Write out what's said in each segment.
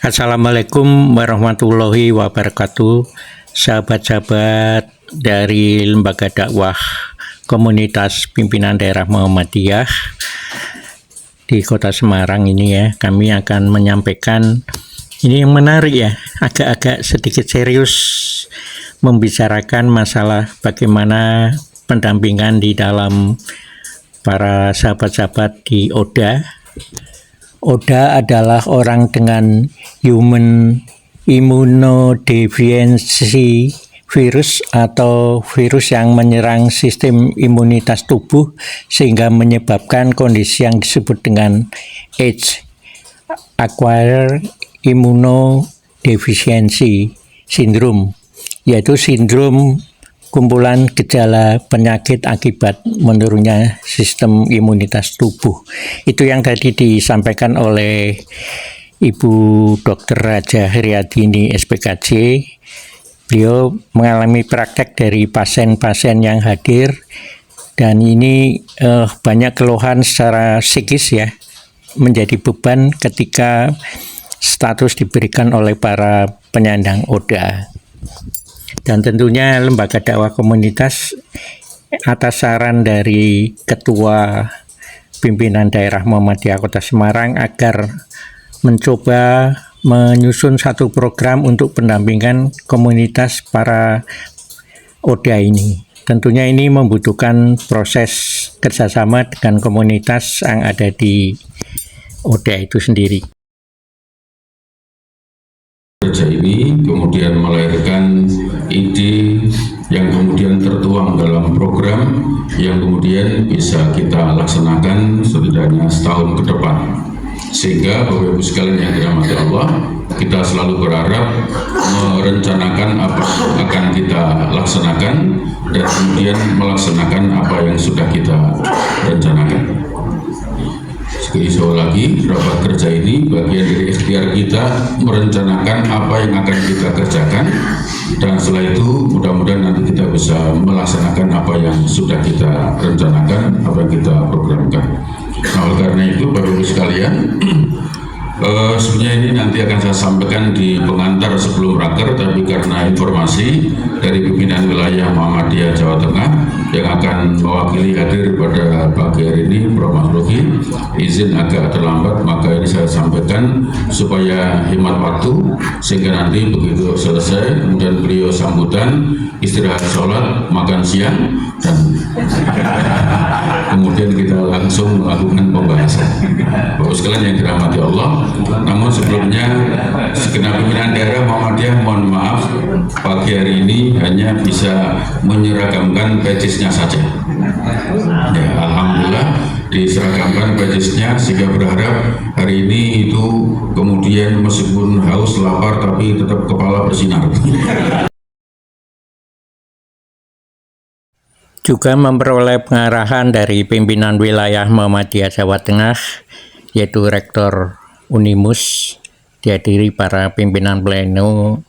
Assalamualaikum warahmatullahi wabarakatuh, sahabat-sahabat dari Lembaga Dakwah Komunitas Pimpinan Daerah Muhammadiyah di Kota Semarang ini ya. Kami akan menyampaikan ini yang menarik ya, agak-agak sedikit serius membicarakan masalah bagaimana pendampingan di dalam para sahabat-sahabat di ODA. ODA adalah orang dengan human immunodeficiency virus atau virus yang menyerang sistem imunitas tubuh sehingga menyebabkan kondisi yang disebut dengan AIDS, Acquired Immunodeficiency Syndrome, yaitu sindrom kumpulan gejala penyakit akibat menurunnya sistem imunitas tubuh. Itu yang tadi disampaikan oleh Ibu Dr. Raja Heriadini SPKJ. Beliau mengalami praktek dari pasien-pasien yang hadir, dan ini banyak keluhan secara psikis ya, menjadi beban ketika status diberikan oleh para penyandang ODA. Dan tentunya Lembaga Dakwah Komunitas atas saran dari Ketua Pimpinan Daerah Muhammadiyah Kota Semarang agar mencoba menyusun satu program untuk pendampingan komunitas para ODA ini. Tentunya ini membutuhkan proses kerjasama dengan komunitas yang ada di ODA itu sendiri. Kerja ini kemudian melahirkan ide yang kemudian tertuang dalam program yang kemudian bisa kita laksanakan setidaknya setahun ke depan, sehingga Bapak Ibu sekalian yang dirahmati Allah, kita selalu berharap merencanakan apa yang akan kita laksanakan dan kemudian melaksanakan apa yang sudah kita rencanakan. Sekali lagi, rapat kerja ini bagian dari ikhtiar kita merencanakan apa yang akan kita kerjakan, dan setelah itu mudah-mudahan nanti kita bisa melaksanakan apa yang sudah kita rencanakan, apa yang kita programkan. Nah, oleh karena itu Bapak Ibu sekalian, sebenarnya ini nanti akan saya sampaikan di pengantar sebelum raker, tapi karena informasi dari pimpinan wilayah Muhammadiyah Jawa Tengah yang akan mewakili hadir pada pagi hari ini, Prof. Masluki, izin agak terlambat, maka ini saya sampaikan supaya hemat waktu, sehingga nanti begitu selesai, kemudian beliau sambutan, istirahat sholat, makan siang, dan kemudian kita langsung melakukan pembahasan. Bapak sekalian yang dirahmati Allah, namun sebelumnya segenap pimpinan daerah Muhammadiyah mohon maaf, pagi hari ini hanya bisa menyeragamkan badges-nya saja. Ya, alhamdulillah diseragamkan badges-nya, sehingga berharap hari ini itu kemudian meskipun haus lapar tapi tetap kepala bersinar. Juga memperoleh pengarahan dari pimpinan wilayah Muhammadiyah Jawa Tengah, yaitu Rektor Unimus, dihadiri para pimpinan pleno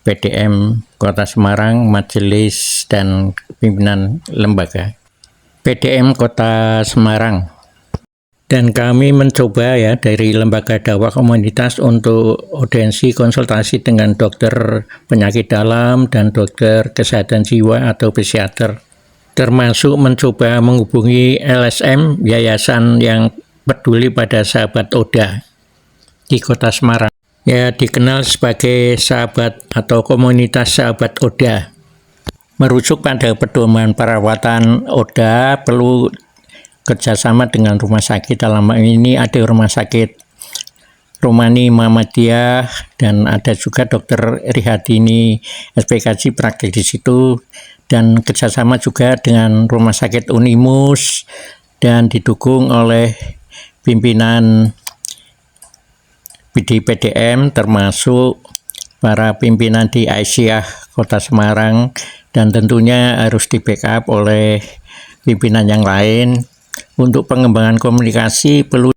PDM Kota Semarang, majelis, dan pimpinan lembaga PDM Kota Semarang. Dan kami mencoba ya dari Lembaga Dakwah Komunitas untuk audiensi konsultasi dengan dokter penyakit dalam dan dokter kesehatan jiwa atau psikiater, termasuk mencoba menghubungi LSM, yayasan yang peduli pada sahabat ODA di Kota Semarang. Ya, dikenal sebagai sahabat atau komunitas sahabat ODA. Merujuk pada pedoman perawatan ODA perlu kerjasama dengan rumah sakit. Dalam hal ini ada rumah sakit Romani Muhammadiyah dan ada juga Dr. Rihadini SPKJ praktik di situ, dan kerjasama juga dengan Rumah Sakit Unimus dan didukung oleh pimpinan BDPDM termasuk para pimpinan di Aisyah Kota Semarang, dan tentunya harus di backup oleh pimpinan yang lain. Untuk pengembangan komunikasi perlu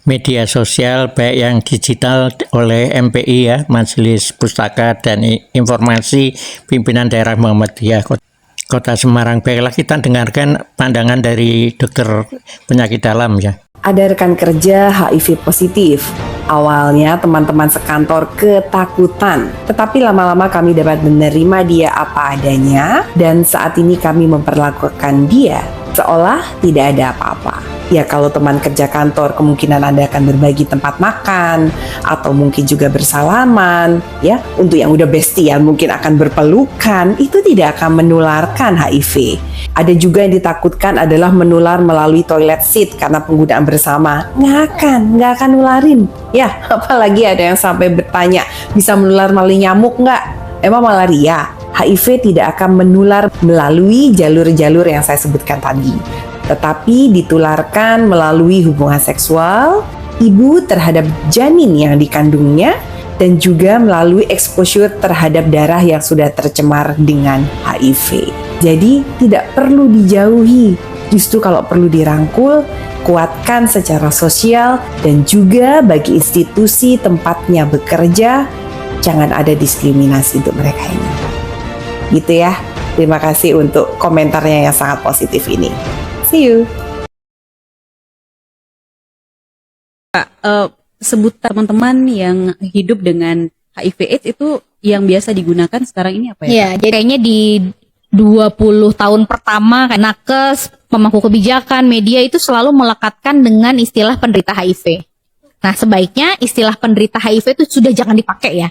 media sosial baik yang digital oleh MPI ya, Majelis Pustaka dan Informasi Pimpinan Daerah Muhammadiyah Kota Semarang. Baiklah, kita dengarkan pandangan dari dokter penyakit dalam ya. ada rekan kerja HIV positif. Awalnya teman-teman sekantor ketakutan, tetapi lama-lama kami dapat menerima dia apa adanya dan saat ini kami memperlakukan dia seolah tidak ada apa-apa. Ya kalau teman kerja kantor kemungkinan Anda akan berbagi tempat makan atau mungkin juga bersalaman ya. Untuk yang udah bestian mungkin akan berpelukan, itu tidak akan menularkan HIV. Ada juga yang ditakutkan adalah menular melalui toilet seat karena penggunaan bersama. Nggak akan nularin. Ya, apalagi ada yang sampai bertanya, bisa menular melalui nyamuk nggak? Emang malaria? HIV tidak akan menular melalui jalur-jalur yang saya sebutkan tadi, tetapi ditularkan melalui hubungan seksual, ibu terhadap janin yang dikandungnya, dan juga melalui exposure terhadap darah yang sudah tercemar dengan HIV. Jadi tidak perlu dijauhi, justru kalau perlu dirangkul, kuatkan secara sosial dan juga bagi institusi tempatnya bekerja, jangan ada diskriminasi untuk mereka ini. Gitu ya, terima kasih untuk komentarnya yang sangat positif ini. See you. Sebut teman-teman yang hidup dengan HIV/AIDS itu yang biasa digunakan sekarang ini apa ya? Ya, jadi kayaknya di 20 tahun pertama nakes, pemangku kebijakan, media itu selalu melekatkan dengan istilah penderita HIV. Nah, sebaiknya istilah penderita HIV itu sudah jangan dipakai ya.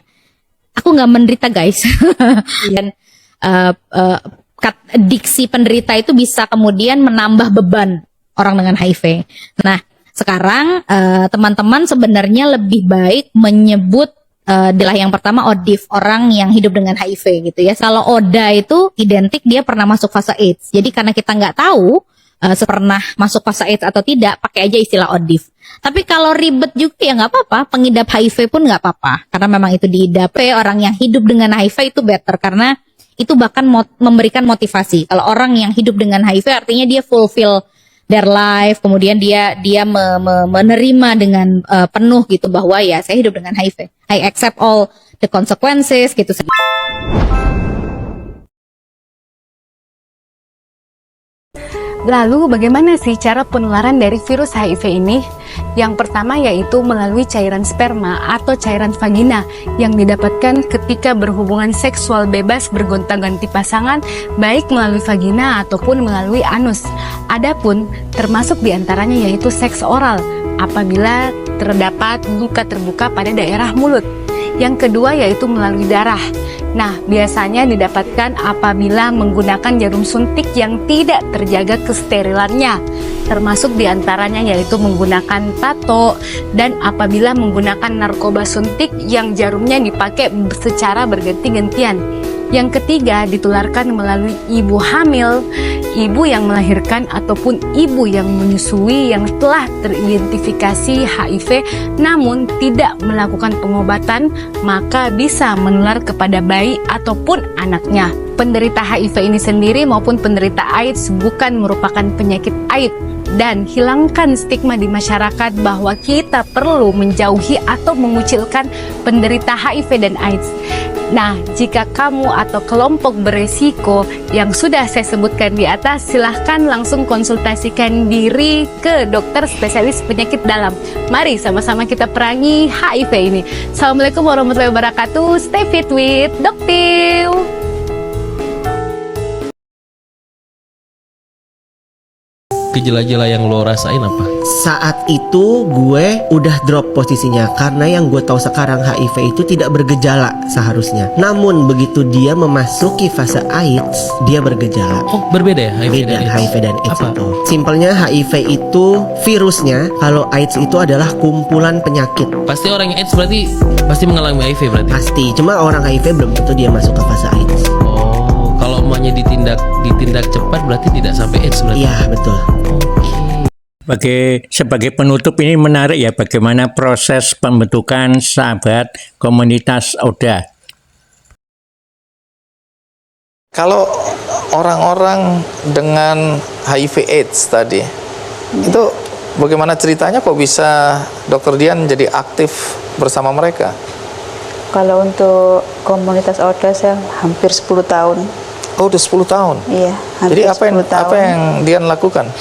Aku nggak menderita guys. Dan diksi penderita itu bisa kemudian menambah beban orang dengan HIV. Nah, sekarang teman-teman sebenarnya lebih baik menyebut adalah yang pertama ODIF, orang yang hidup dengan HIV gitu ya. Kalau ODA itu identik dia pernah masuk fase AIDS. Jadi karena kita nggak tahu pernah masuk fase AIDS atau tidak, pakai aja istilah ODIF. Tapi kalau ribet juga ya nggak apa-apa, pengidap HIV pun nggap apa-apa. Karena memang itu diidap. Orang yang hidup dengan HIV itu better karena itu bahkan memberikan motivasi. Kalau orang yang hidup dengan HIV artinya dia fulfill their life, kemudian dia menerima dengan penuh gitu bahwa ya saya hidup dengan HIV. I accept all the consequences gitu. Lalu bagaimana sih cara penularan dari virus HIV ini? Yang pertama yaitu melalui cairan sperma atau cairan vagina yang didapatkan ketika berhubungan seksual bebas bergonta-ganti pasangan, baik melalui vagina ataupun melalui anus. Adapun termasuk diantaranya yaitu seks oral apabila terdapat luka terbuka pada daerah mulut. Yang kedua yaitu melalui darah. Nah, biasanya didapatkan apabila menggunakan jarum suntik yang tidak terjaga kesterilannya. Termasuk diantaranya yaitu menggunakan tato dan apabila menggunakan narkoba suntik yang jarumnya dipakai secara berganti-gantian. Yang ketiga ditularkan melalui ibu hamil, ibu yang melahirkan ataupun ibu yang menyusui yang telah teridentifikasi HIV namun tidak melakukan pengobatan, maka bisa menular kepada bayi ataupun anaknya. Penderita HIV ini sendiri maupun penderita AIDS bukan merupakan penyakit aib, dan hilangkan stigma di masyarakat bahwa kita perlu menjauhi atau mengucilkan penderita HIV dan AIDS. Nah, jika kamu atau kelompok beresiko yang sudah saya sebutkan di atas, silahkan langsung konsultasikan diri ke dokter spesialis penyakit dalam. Mari sama-sama kita perangi HIV ini. Assalamualaikum warahmatullahi wabarakatuh. Stay fit with Doktil. Gejala-gejala yang lo rasain apa? Saat itu gue udah drop posisinya karena yang gue tahu sekarang HIV itu tidak bergejala seharusnya. Namun begitu dia memasuki fase AIDS, dia bergejala. Oh, berbeda ya HIV Beda dan AIDS? HIV dan AIDS Apa? itu. Simpelnya HIV itu virusnya, kalau AIDS itu adalah kumpulan penyakit. Pasti orang yang AIDS berarti pasti mengalami HIV berarti? Pasti, cuma orang HIV belum tentu dia masuk ke fase AIDS. Oh, kalau emaknya ditindak cepat berarti tidak sampai AIDS berarti? Iya, betul. Sebagai penutup ini menarik ya bagaimana proses pembentukan sahabat komunitas ODA. Kalau orang-orang dengan HIV AIDS tadi, itu bagaimana ceritanya kok bisa Dr. Dian jadi aktif bersama mereka? Kalau untuk komunitas ODA saya hampir 10 tahun. Oh, udah 10 tahun? Iya, hampir Jadi 10 tahun. apa yang Dian lakukan?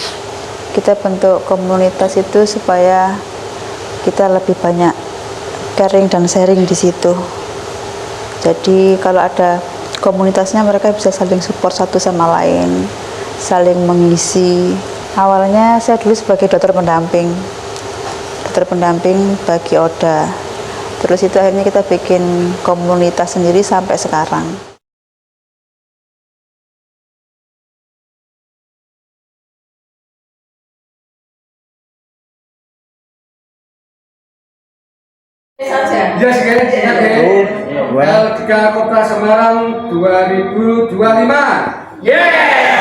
kita bentuk komunitas itu supaya kita lebih banyak caring dan sharing di situ. Jadi kalau ada komunitasnya mereka bisa saling support satu sama lain, saling mengisi. Awalnya saya dulu sebagai dokter pendamping bagi ODA. Terus itu akhirnya kita bikin komunitas sendiri sampai sekarang. Yes, guys. LDK Kota Semarang 2025. Yeah!